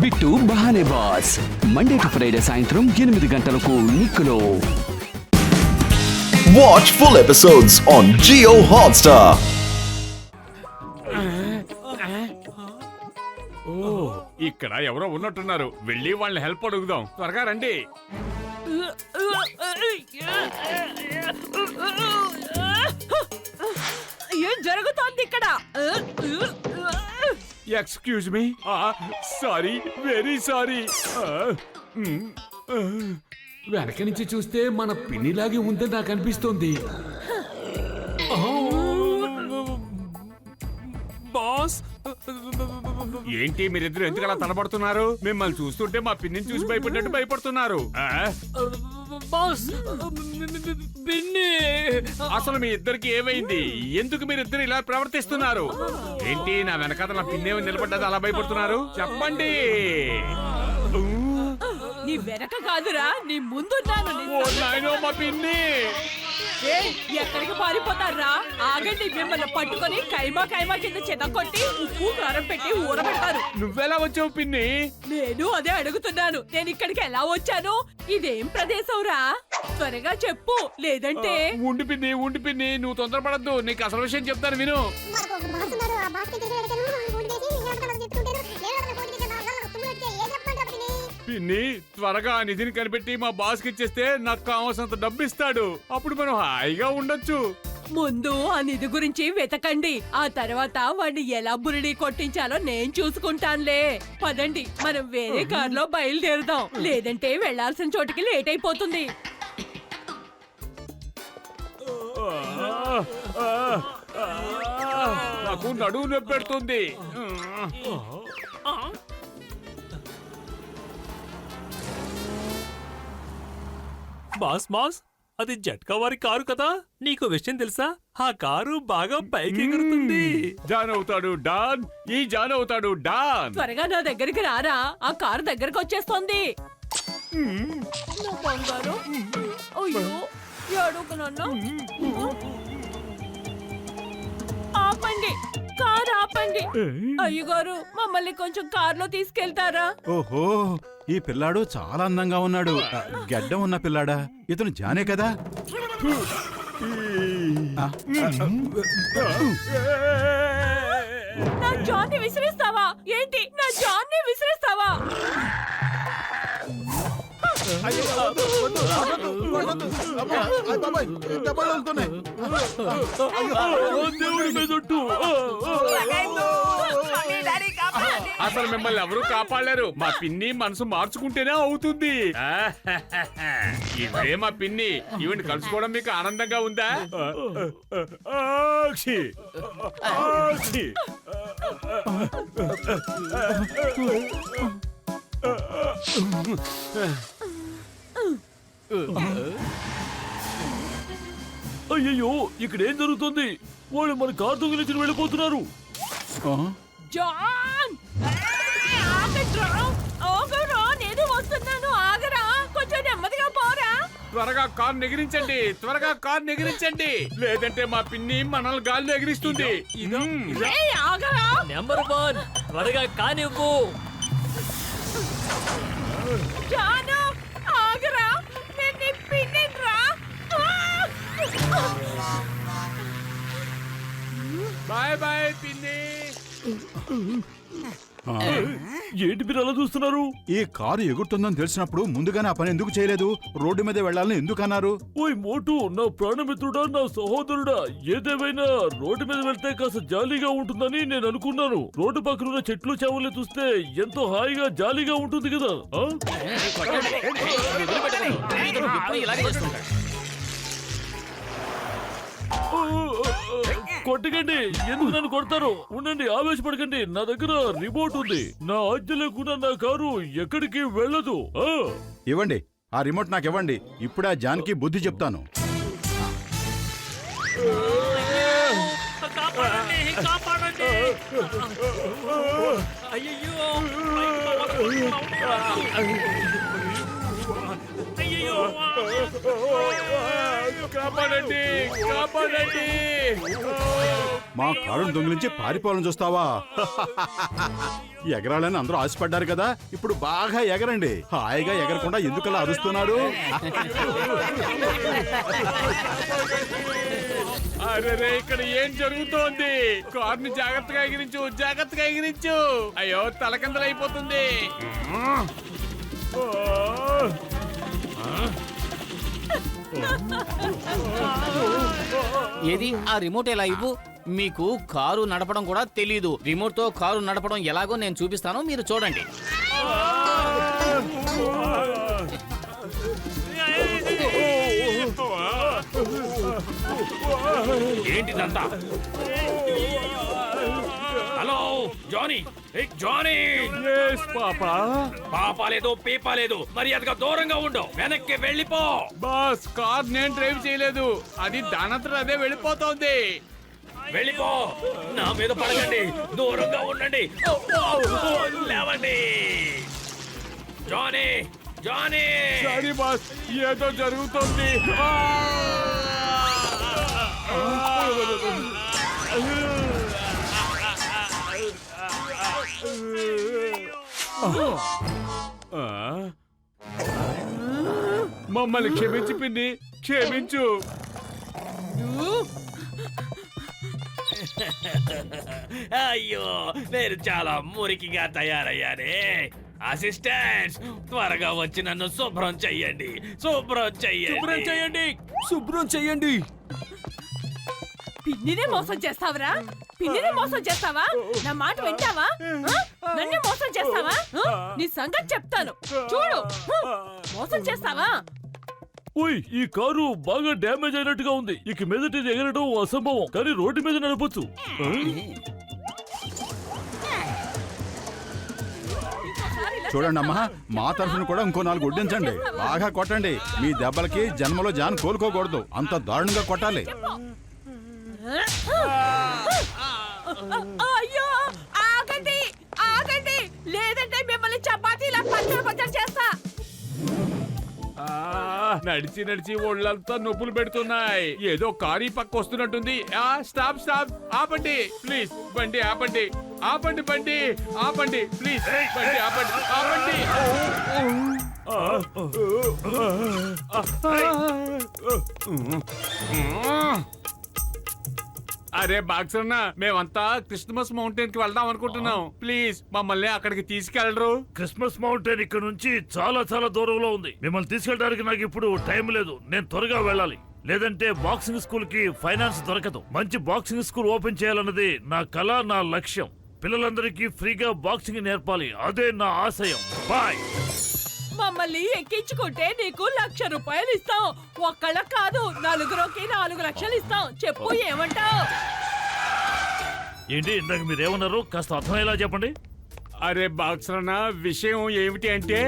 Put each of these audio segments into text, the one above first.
Bit బహానే boss Monday to Friday సాయంత్రం 8 గంటలకు నిక్కులో. Watch full episodes on Jio Hotstar. ఇక్కడ ఎవరో ఉన్నట్టున్నారు, వెళ్ళి వాళ్ళని హెల్ప్ అడుగుదాం. త్వరగా రండి. ఏం జరుగుతోంది ఇక్కడ? Excuse me, sorry, very sorry. వెనక నుంచి చూస్తే మన పిన్నిలాగే ఉందని నాకు అనిపిస్తోంది. బాస్, ఏంటి మీరిద్దరు ఎందుకలా తలపడుతున్నారు? మిమ్మల్ని చూస్తుంటే మా పిన్నిని చూసి భయపడినట్టు భయపడుతున్నారు. పిన్ని, అసలు మీ ఇద్దరికి ఏమైంది? ఎందుకు మీరిద్దరు ఇలా ప్రవర్తిస్తున్నారు? ఏంటి నా వెనకాల నా పిన్నే నిలబడ్డది అలా భయపడుతున్నారు? చెప్పండి. నీ వెనక కాదురా, నీ ముందున్నాను. మా పిన్ని ఎక్కడికి పారిపోతారా? ఆగండి, మిమ్మల్ని పట్టుకొని కైమా కైమా కింద చెదకొట్టి ఉప్పు కారం పెట్టి ఊరబెడతారు. నువ్వెలా వచ్చావు పిన్ని? నేను అదే అడుగుతున్నాను. నేను ఇక్కడికి ఎలా వచ్చాను? ఇదేం ప్రదేశంరా? త్వరగా చెప్పు, లేదంటే. ఉండి పిన్ని, నువ్వు తొందరపడద్దు. నీకు అసలు విషయం చెప్తాను, విను. పిన్ని, త్వరగా నిధిని కనిపెట్టి మా బాస్ కి ఇచ్చేస్తే నాకు కావాల్సినంత డబ్బు ఇస్తాడు. అప్పుడు మనం హాయిగా ఉండొచ్చు. ముందు ఆ నిధి గురించి వెతకండి, ఆ తర్వాత వాడిని ఎలా బురిడి కొట్టించాలో నేను చూసుకుంటానులే. పదండి, మనం వేరే కారులో బయలుదేరుదాం, లేదంటే వెళ్లాల్సిన చోటికి లేట్ అయిపోతుంది. నాకు నడువు నొప్పి పెడుతుంది. బాస్, అది జట్కా వారి కారు కదా? నీకు విషయం తెలుసా? ఆ కారు బాగా పైకి ఎగురుతుంది. జాన్ అవుతాడు డాన్, ఈ జాన్ అవుతాడు డాన్. త్వరగా నా దగ్గరికి రారా, ఆ కారు దగ్గరకు వచ్చేస్తోంది. అయ్యో, ఏడుకున్నా. ఆపండి, కారు ఆపండి. అయ్యగారు, మమ్మల్ని కొంచెం కారులో తీసుకెళ్తారా? ఓహో, ఈ పిల్లాడు చాలా అందంగా ఉన్నాడు. గడ్డం ఉన్న పిల్లాడా? ఇతను జానే కదా? నా జాన్ని విసిరిస్తావా ఏంటి? నా జాన్ని విసిరిస్తావా? అసలు మిమ్మల్ని ఎవరు కాపాడలేరు. మా పిన్ని మనసు మార్చుకుంటేనే అవుతుంది. ఇదే మా పిన్ని. ఈవిని కలుసుకోవడం మీకు ఆనందంగా ఉందా? అయ్యో, ఇక్కడ ఏం జరుగుతుంది? వాళ్ళు మన కారు దొంగిలించి వెళ్ళిపోతున్నారు. జాన్, నేను వస్తున్నాను, ఆగరా, కొంచెం నెమ్మదిగా పోరా. త్వరగా కార్ నెగిరించండి, లేదంటే మా పిన్ని మనల్ని గాల్లో ఎగిరిస్తుంది. ఆగరా. నెంబర్ 1, త్వరగా కానివ్వు. జాను, ఆగరా, నేను నీ పిన్నిరా. బాయ్ బాయ్ పిన్ని. ఏంటి మీరు అలా చూస్తున్నారు? ఈ కారు ఎగురుతుందని తెలిసినప్పుడు ముందుగానే ఆ పని ఎందుకు చేయలేదు? రోడ్డు మీద వెళ్లాలని ఎందుకు అన్నారు? ఓయ్ మోటు, నా ప్రాణమిత్రుడా, నా సహోదరుడా, ఏదేమైనా రోడ్డు మీద వెళ్తే కాస్త జాలీగా ఉంటుందని నేను అనుకున్నాను. రోడ్డు పక్కన ఉన్న చెట్లు చేవలే చూస్తే ఎంతో హాయిగా జాలీగా ఉంటుంది కదా. కొట్టకండి, ఎందుకు నన్ను కొడతారు? ఉండండి, ఆవేశపడకండి. నా దగ్గర రిమోట్ ఉంది. నా ఆజ్ఞ లేకుండా నా కారు ఎక్కడికి వెళ్ళదు. ఇవ్వండి, ఆ రిమోట్ నాకు ఇవ్వండి. ఇప్పుడే ఆ జాన్కి బుద్ధి చెప్తాను. కాపాడండి కాపాడండి. మా కారును దొంగిలించి పారిపోవాలని చూస్తావా? ఎగరాలని అందరూ ఆశపడ్డారు కదా, ఇప్పుడు బాగా ఎగరండి. హాయిగా ఎగరకుండా ఎందుకలా అరుస్తున్నారు? అరే ఇక్కడ ఏం జరుగుతోంది? కార్ని జాగ్రత్తగా ఎగిరించు, జాగ్రత్తగా ఎగిరించు. అయ్యో తలకిందలైపోతుంది. ఏది ఆ రిమోట్ ఎలా ఇవ్వు. మీకు కారు నడపడం కూడా తెలీదు. రిమోట్ తో కారు నడపడం ఎలాగో నేను చూపిస్తాను, మీరు చూడండి. ఏంటిదంతా? Hello Johnny, Johnny. Papa papa లేదు పీపా లేదు, మర్యాదగా దూరంగా ఉండు. వెనక్కి వెళ్ళిపో. బాస్, కార్ నేను డ్రైవ్ చేయలేదు, అది దానంతట అదే వెళ్ళిపోతోంది. వెళ్ళిపో. నా మీద పడకండి, దూరంగా ఉండండి. లేవండి. Johnny, Johnny. సారీ బాస్, ఏదో జరుగుతుంది. మమ్మల్ని క్షమించి పిన్ని, క్షమించు. అయ్యో, నేను చాలా మురికిగా తయారయ్యానే. అసిస్టెంట్, త్వరగా వచ్చి నన్ను శుభ్రం చెయ్యండి. శుభ్రం చెయ్యండి. శుభ్రం చెయ్యండి. పిన్నినే మోసం చేస్తావరా? పిన్నినే మోసం చేస్తావా? నా మాట వింటావా? నన్నే మోసం చేస్తావా? నీ సంగతి చెప్తాను చూడు. మోసం చేస్తావా? ఓయ్, ఈ కారు బాగా డ్యామేజ్ అయినట్టుగా ఉంది. ఇక మీదట ఇది ఎగరడం అసంభవం, కానీ రోడ్డు మీద నడపొచ్చు. చూడండి అమ్మా, మా తరఫున కూడా ఇంకో 4 వడ్డించండి. బాగా కొట్టండి. మీ దెబ్బలకి జన్మలో జాన్ కోలుకోకూడదు, అంత దారుణంగా కొట్టాలి. అయ్యో ఆగండి, ఆగండి, లేదంటే మిమ్మల్ని చపాతీలా పచ్చడి పచ్చడి చేస్తా. నడిచి నడిచి ఒళ్ళంతా నొప్పులు పెడుతున్నాయి. ఏదో కారు పక్క వస్తున్నట్టుంది. స్టాప్ స్టాప్, ఆపండి ప్లీజ్. బండి ఆపండి, ఆపండి బండి ఆపండి ప్లీజ్. బండి ఆపండి, ఆపండి. అరే బాక్సన్న, మేమంతా క్రిస్మస్ మౌంటైన్ కి వెళ్దాం అనుకుంటున్నాం. ప్లీజ్ మమ్మల్ని అక్కడికి తీసుకెళ్లరు? క్రిస్మస్ మౌంటైన్ ఇక్కడ నుంచి చాలా చాలా దూరంలో ఉంది. మిమ్మల్ని తీసుకెళ్ళడానికి నాకు ఇప్పుడు టైం లేదు. నేను త్వరగా వెళ్ళాలి, లేదంటే బాక్సింగ్ స్కూల్ కి ఫైనాన్స్ దొరకదు. మంచి బాక్సింగ్ స్కూల్ ఓపెన్ చేయాలన్నది నా కల, నా లక్ష్యం. పిల్లలందరికీ ఫ్రీగా బాక్సింగ్ నేర్పాలి, అదే నా ఆశయం. బాయ్. మమ్మల్ని ఎక్కించుకుంటే నీకు 1,00,000 రూపాయలు ఇస్తాం. ఒక్కళ్ళ కాదు, 4గురికి 4 లక్షలు ఇస్తాం. చెప్పు, ఏమంటావు? ఏంటి ఇందాక మీరేమన్నారు? కాస్త అర్థమయ్యేలా చెప్పండి. అరే బాక్సన్న, విషయం ఏమిటి అంటే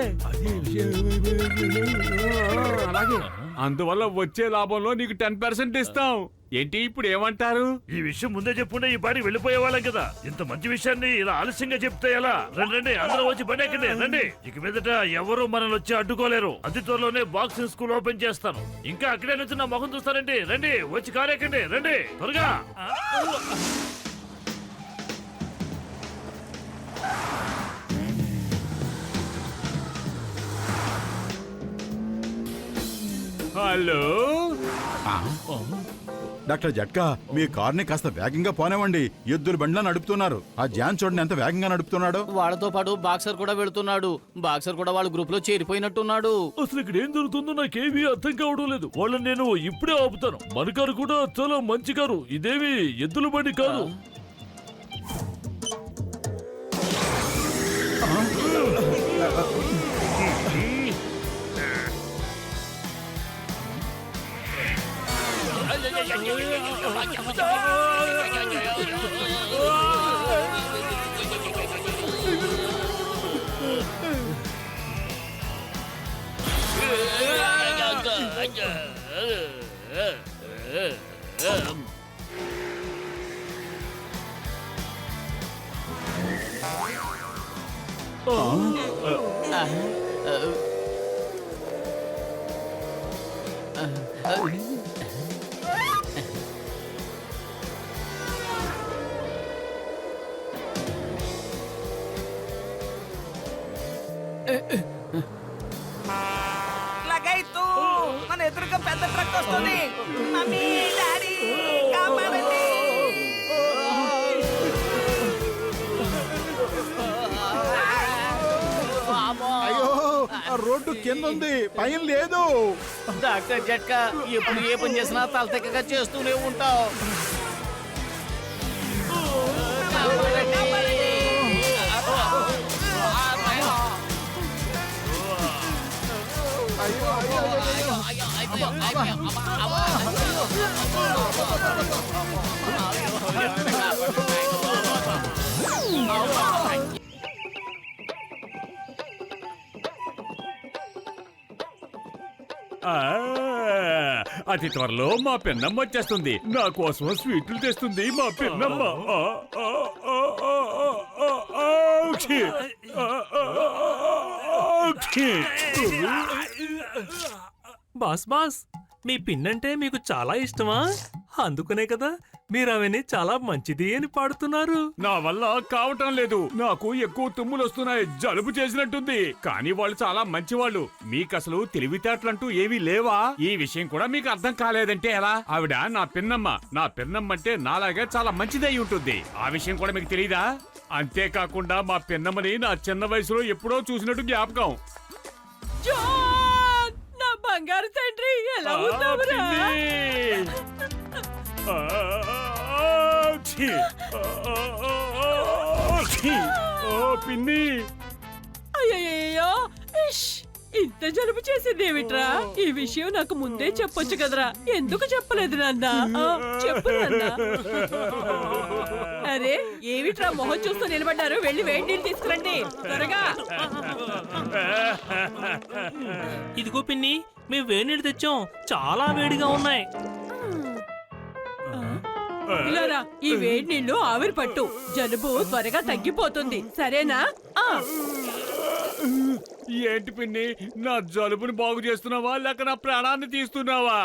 అలాగే, అందువల్ల వచ్చే లాభంలో నీకు 10% ఇస్తాం. ఏంటి ఇప్పుడు ఏమంటారు? ఈ విషయం ముందే చెప్పుంటే ఈ పాటి వెళ్ళిపోయే వాళ్ళం కదా. ఇంత మంచి విషయాన్ని ఇలా ఆలస్యంగా చెప్తే ఎలా? రండి రండి, అందరూ వచ్చి పని ఎక్కండి, రండి. ఇక మీదట ఎవరు మనల్ని వచ్చి అడ్డుకోలేరు. అతి త్వరలోనే బాక్సింగ్ స్కూల్ ఓపెన్ చేస్తాను. ఇంకా అక్కడే నుంచి నా ముఖం చూస్తారండి. రండి, వచ్చి కారు ఎక్కండి, రండి త్వరగా. హలో డాక్టర్ జట్కా, మీ కార్ని కాస్త వేగంగా పోనివ్వండి. ఎద్దుల బండిలా నడుపుతున్నారు. ఆ జాన్ చూడండి ఎంత వేగంగా నడుపుతున్నాడు. వాళ్ళతో పాటు బాక్సర్ కూడా వెళుతున్నాడు. బాక్సర్ కూడా వాళ్ళ గ్రూప్ లో చేరిపోయినట్టున్నాడు. అసలు ఇక్కడ ఏం జరుగుతుందో నాకేమీ అర్థం కావడం లేదు. వాళ్ళని నేను ఇప్పుడే ఆపుతాను. మన కారు కూడా చాలా మంచి కారు, ఇదేమి ఎద్దుల బండి కాదు. లగైతు మన ఎదురుగా పెద్ద ట్రక్ వస్తుంది. మమ్మీ డాడీ కాపాడండి. అయ్యో ఆ రోడ్డు కింద ఉంది, పైన లేదు. డాక్టర్ జట్కా ఎప్పుడు ఏ పని చేసినా తలతెక్కగా చేస్తూనే ఉంటావు. అతి త్వరలో మా పెన్నమ్మ వచ్చేస్తుంది. నా కోసం స్వీట్లు తెస్తుంది మా పెన్నమ్మ. బాస్ బాస్, మీ పిన్నంటే మీకు చాలా ఇష్టమా? అందుకనే కదా మీరు ఆమెని చాలా మంచిది అని పాడుతున్నారు. నా వల్ల కావటం లేదు. నాకు ఎక్కువ తుమ్ములు వస్తున్నాయి, జలుబు చేసినట్టుంది. కానీ వాళ్ళు చాలా మంచివాళ్ళు. మీకు అసలు తెలివితేటలంటూ ఏమీ లేవా? ఈ విషయం కూడా మీకు అర్థం కాలేదంటే ఎలా? ఆవిడ నా పిన్నమ్మ. నా పిన్నమ్మ అంటే నాలాగే చాలా మంచిదై ఉంటుంది. ఆ విషయం కూడా మీకు తెలీదా? అంతేకాకుండా మా పిన్నమ్మని నా చిన్న వయసులో ఎప్పుడో చూసినట్టు జ్ఞాపకం. జాన్, నా బంగారు తండ్రి, ఎలా ఉన్నావురా? పిన్ని, అయ్యయ్యో, ఇష్, ఇంత జలుబు చేసిందేమిట్రా? ఈ విషయం నాకు ముందే చెప్పొచ్చు కదరా. ఎందుకు చెప్పలేదు నాన్న? చెప్పు నాన్న. అరే ఏమిట్రా మొహం చూస్తూ నిలబడ్డారు? వెళ్ళి వేడి నీళ్ళు తీసుకురండి త్వరగా. ఇదిగో పిన్ని, మేము వేడినీళ్ళు తెచ్చాం, చాలా వేడిగా ఉన్నాయి. ఇలారా, ఈ వేడి నీళ్లు ఆవిరి పట్టు. జలుబు త్వరగా తగ్గిపోతుంది, సరేనా? ఏంటి పిన్ని, నా జలుబుని బాగు చేస్తున్నావా లేక నా ప్రాణాన్ని తీస్తున్నావా?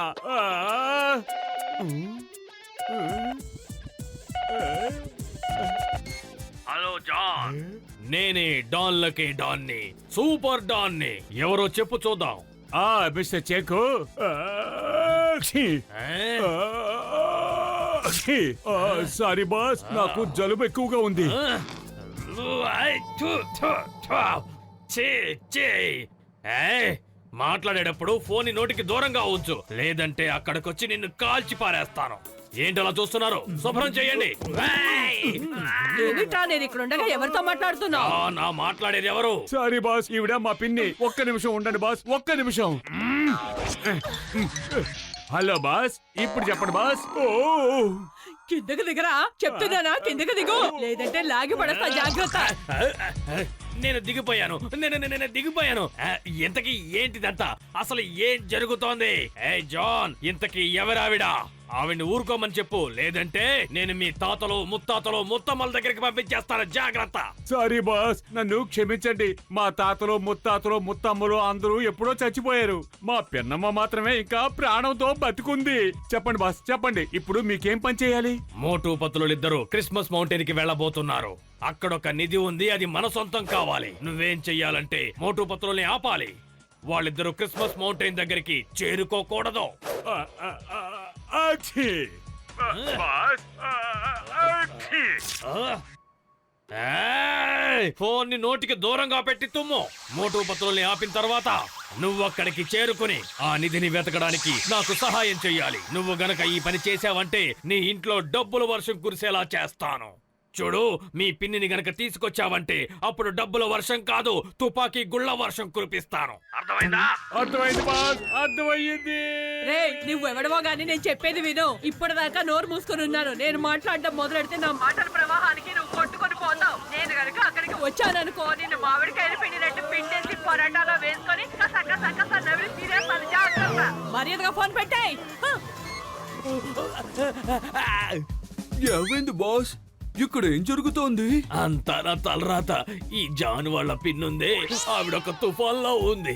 హలో జాన్, నేనే డాన్లకి డాన్ని, సూపర్ డాన్ని. ఎవరో చెప్పు చూద్దాం. మిస్టర్ చేకు, సారీ బాస్, నాకు జలుబు ఎక్కువగా ఉంది. మాట్లాడేటప్పుడు ఫోన్ నోటికి దూరంగా ఉంచు, లేదంటే అక్కడికొచ్చి నిన్ను కాల్చి పారేస్తాను. ఏంటలా చూస్తున్నారు? శుభ్రం చేయండి. ఏమిటా, నేను ఇక్కడ ఉండగా ఎవరితో మాట్లాడుతున్నావు? నా మాట్లాడేది ఎవరు? సారీ బాస్, ఈవిడ మా పిన్ని. ఒక్క నిమిషం ఉండండి బాస్, ఒక్క నిమిషం. హలో బాస్, ఇప్పుడు చెప్పండి బాస్. కిందకి దిగరా చెప్తున్నానా? కిందకి దిగు, లేదంటే లాగి పడతా, జాగ్రత్త. నేను దిగిపోయాను, నేను దిగిపోయాను. ఇంతకీ ఏంటిదంతా? అసలు ఏం జరుగుతోంది? ఏ జాన్, ఇంతకీ ఎవరావిడా? ఆవిడ్ని ఊరుకోమని చెప్పు, లేదంటే నేను మీ తాతలు ముత్తాతలు ముత్తమ్మల దగ్గరికి పంపించేస్తాను. జాగ్రత్త. సారీ బాస్, నన్ను క్షమించండి. మా తాతలు ముత్తాతలు ముత్తమ్మలు అందరూ ఎప్పుడో చచ్చిపోయారు. మా పిన్నమ్మ మాత్రమే ఇంకా ప్రాణంతో బతుకుంది. చెప్పండి బాస్, చెప్పండి, ఇప్పుడు మీకేం పని చేయాలి? మోటు పతులిద్దరూ క్రిస్మస్ మౌంటైన్ కి వెళ్ళబోతున్నారు. అక్కడొక నిధి ఉంది, అది మన సొంతం కావాలి. నువ్వేం చెయ్యాలంటే మోటు పతులని ఆపాలి. వాళ్ళిద్దరూ క్రిస్మస్ మౌంటైన్ దగ్గరికి చేరుకోకూడదు. ఫోన్ ని నోటికి దూరంగా పెట్టి తుమ్ము. మోటు పత్రుల్ని ఆపిన తర్వాత నువ్వు అక్కడికి చేరుకుని ఆ నిధిని వెతకడానికి నాకు సహాయం చెయ్యాలి. నువ్వు గనక ఈ పని చేసావంటే నీ ఇంట్లో డబ్బుల వర్షం కురిసేలా చేస్తాను. చూడు, మీ పిన్నిని గనక తీసుకొచ్చావంటే అప్పుడు డబ్బుల వర్షం కాదు, తుపాకీ గుళ్ళ వర్షం కురిపిస్తాను. అర్థమైందా? అర్థమైంది బాస్, అర్థమయ్యింది. రే, నువ్వెవడవో గానీ నేను చెప్పేది విను. ఇప్పటిదాకా నోరు మూసుకొని ఉన్నాను. నేను మాట్లాడడం మొదలెడితే నా మాటల ప్రవాహానికి నువ్వు కొట్టుకొని పోతావు. నేను గనక అక్కడికి వచ్చాననుకో, నిన్ను మామిడికాయలు పిండినట్టు పిండేసి పొరాటాలో వేసుకొని నవ్వి తీరేస్తాను. జాగ్రత్త. మర్యాదగా ఫోన్ పెట్టాయి. ఏమైంది బాస్, ఇక్కడ ఏం జరుగుతోంది? అంతా నా తలరాత. ఈ జాన్ వాళ్ళ పిన్నుందే, ఆవిడొక తుఫాన్లో ఉంది.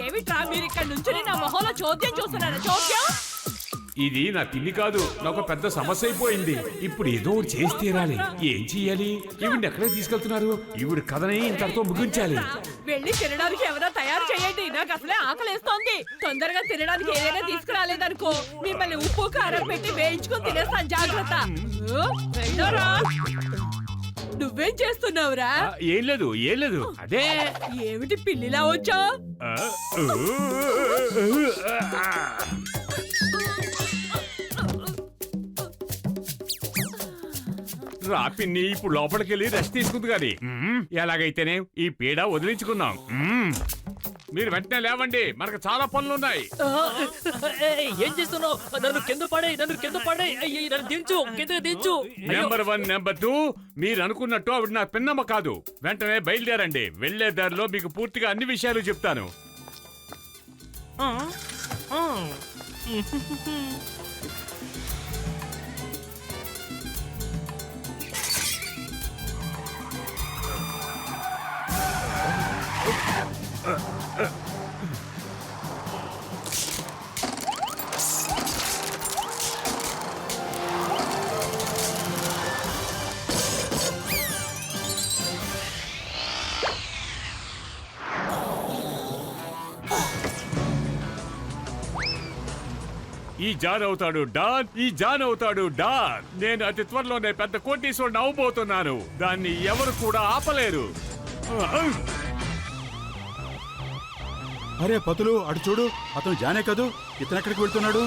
ఏమిట్రా మీరు ఇక్కడ నుంచి నా మొహంలో చోద్యం చూస్తున్నారా? చోద్యం. ఇది నా తిండి కాదు, నాకు పెద్ద సమస్య అయిపోయింది. ఇప్పుడు ఏదో ఒకటి చేసి తీరాలి. ఏం చెయ్యాలి? ఈవిడ ఎక్కడికి తీసుకెళ్తున్నారు? ఈవిడ కథని ఇంతటితో ముగించాలి. వెళ్ళి తినడానికి ఎవరో తయారు చేయండి, నాకు అసలే ఆకలేస్తోంది. తొందరగా తినడానికి ఏదైనా తీసుకురాలేదనుకో మిమ్మల్ని ఉప్పు కారం పెట్టి వేయించుకొని తినేస్తాను, జాగ్రత్త. వెళ్ళరా. నువ్వేం చేస్తున్నావురా? ఏం లేదు, ఏం లేదు. అదే ఏమిటి పిల్లిలా వచ్చా? రా పిన్ని, ఇప్పుడు లోపలికి వెళ్ళి రెస్ట్ తీసుకుంది కానీ ఎలాగైతేనే ఈ పీడ వదిలించుకుందాం. మీరు వెంటనే లేవండి, మనకు చాలా పనులున్నాయి. ఏం చేస్తున్నావు? నన్ను కింద పడే, నన్ను దించు, కింద దించు. నెంబర్ 1, నెంబర్ 2, మీరు అనుకున్నట్టు ఆవిడ నా పిన్నమ్మ కాదు. వెంటనే బయలుదేరండి. వెళ్లే దారిలో మీకు పూర్తిగా అన్ని విషయాలు చెప్తాను. ఈ జాన్ అవుతాడు డాన్, ఈ జాన్ అవుతాడు డాన్. నేను అతి త్వరలోనే పెద్ద కోటీశ్వరుని అవ్వబోతున్నాను. దాన్ని ఎవరు కూడా ఆపలేరు. అరే పతులు, అటు చూడు, అతను జానే కదూ. ఇతను ఎక్కడికి వెళ్తున్నాడు?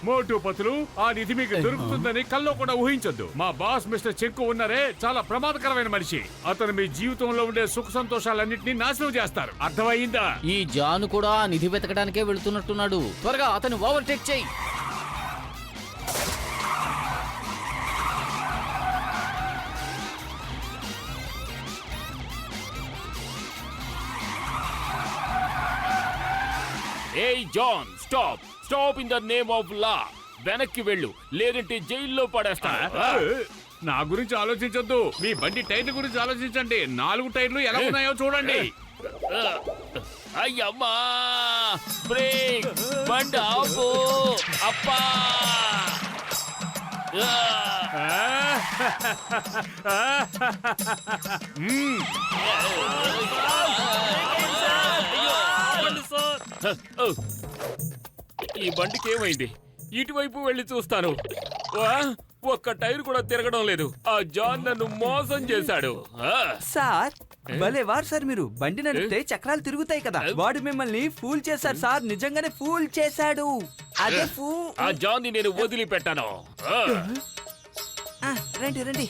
మోటు పతులు, ఆ నిధి మీకు దొరుకుతుందని కల్లో కూడా ఊహించొద్దు. మా బాస్ మిస్టర్ చెంకు ఉన్నారే, చాలా ప్రమాదకరమైన మనిషి. అతను మీ జీవితంలో ఉండే సుఖ సంతోషాలన్నింటినీ నాశనం చేస్తారు. అర్థమైందా? ఈ జాను కూడా ఆ నిధి వెతకడానికే వెళుతున్నట్టున్నాడు. త్వరగా అతను ఓవర్టేక్ చేయి. ఏయ్ John, stop stop in the name of law. వెనక్కి వెళ్ళు, లేదంటే జైల్లో పడేస్తా. నా గురించి ఆలోచించొద్దు, మీ బండి టైర్ల గురించి ఆలోచించండి. 4 టైర్లు ఎలా ఉన్నాయో చూడండి. అయ్యమ్మా, బ్రేక్, బండి ఆపు. అప్పా, ఈ బండికి ఏమైంది? ఇటువైపు వెళ్ళి చూస్తాను. ఒక్క టైర్ కూడా తిరగడం లేదు. ఆ జాన్ నన్ను మోసం చేశాడు. సార్ భలేవారు సార్, మీరు బండి నడిపితే చక్రాలు తిరుగుతాయి కదా. వాడు మిమ్మల్ని ఫూల్ చేశాడు సార్, నిజంగానే ఫూల్ చేశాడు. అదే ఆ జాన్ ని నేను వదిలిపెట్టాను. రండి రండి.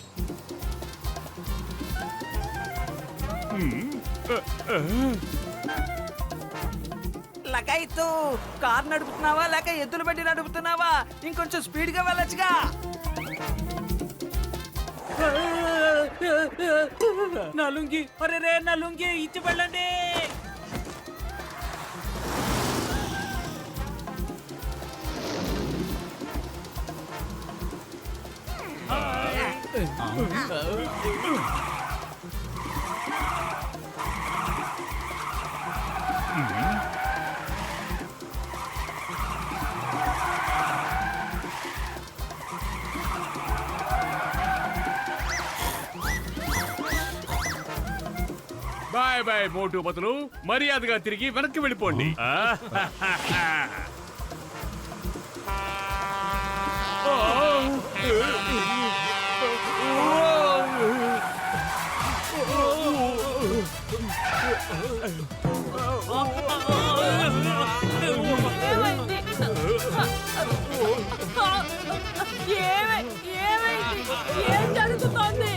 లగాయితూ కార్ నడుపుతున్నావా లేక ఎద్దుల బండి నడుపుతున్నావా? ఇంకొంచెం స్పీడ్ గా వెళ్ళొచ్చుగా. నా లుంగి, అరే రే, నా లుంగి ఇచ్చి వెళ్ళండి. బాయ్ బాయ్ మోటు పతులు, మర్యాదగా తిరిగి వెనక్కి వెళ్ళిపోండి. ఏం జరుగుతోంది?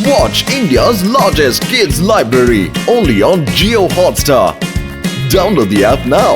Watch India's largest kids library only on Jio Hotstar. Download the app now.